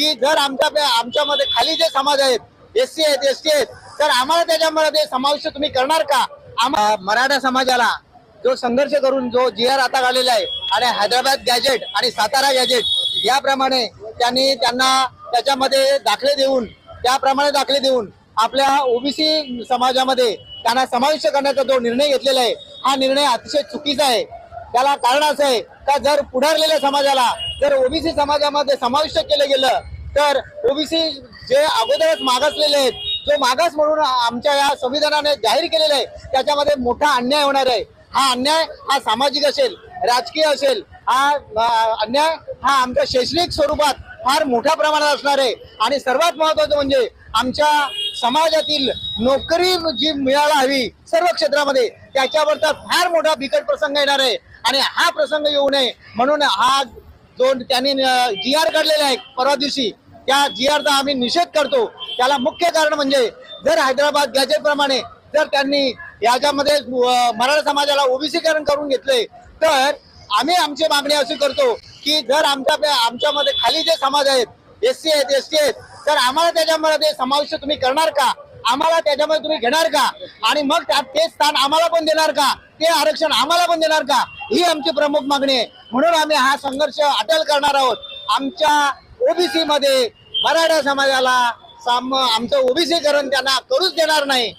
की जर आमच्यामध्ये खाली जे समाज आहेत, एससी आहेत, एसटी आहेत, तर आम्हाला त्याच्यामध्ये समाविष्ट तुम्ही करणार का? मराठा समाजाला जो संघर्ष करून जो GR आता आलेला आहे आणि हैदराबाद गॅजेट आणि सातारा गॅजेट याप्रमाणे त्यांना त्याच्यामध्ये दाखले देऊन आपल्या ओबीसी समाजामध्ये त्यांना समाविष्ट करण्याचा जो निर्णय घेतलेला आहे, हा निर्णय अतिशय चुकीचा आहे। त्याला कारण असं आहे का जर पुढारलेल्या समाजाला जर ओबीसी समाजामध्ये समाविष्ट केलं गेलं तर ओबीसी जे अगोदरच मागासलेले आहेत, जो मागास म्हणून आमच्या या संविधानाने जाहीर केलेला आहे, त्याच्यामध्ये मोठा अन्याय होणार आहे। हा अन्याय हा सामाजिक असेल, राजकीय असेल, हा अन्याय हा आमच्या शैक्षणिक स्वरूपात फार मोठ्या प्रमाणात असणार आहे। आणि सर्वात महत्त्वाचं म्हणजे आमच्या समाजातील नोकरी जी मिळायला हवी सर्व क्षेत्रामध्ये, त्याच्यावर तर फार मोठा बिकट प्रसंग येणार आहे। आणि हा प्रसंग येऊ नये म्हणून हा जो त्यांनी GR काढलेला आहे परवा दिवशी, त्या GRचा आम्ही निषेध करतो। त्याला मुख्य कारण म्हणजे जर हैदराबाद गॅजेट प्रमाणे जर त्यांनी याच्यामध्ये मराठा समाजाला ओबीसीकरण करून घेतले, तर आम्ही आमची मागणी अशी करतो की जर आमच्यामध्ये खाली जे समाज आहेत, एससी आहेत, एसटी आहेत, तर आम्हाला त्याच्यामध्ये समाविष्ट तुम्ही करणार का? आम्हाला त्याच्यामध्ये तुम्ही घेणार का? आणि मग ते स्थान आम्हाला पण देणार का? ते आरक्षण आम्हाला पण देणार का? ही आमची प्रमुख मागणी आहे। म्हणून आम्ही हा संघर्ष अटल करणार आहोत। आमच्या ओबीसी मध्ये मराठा समाजाला आमचं ओबीसीकरण त्यांना करूच देणार नाही।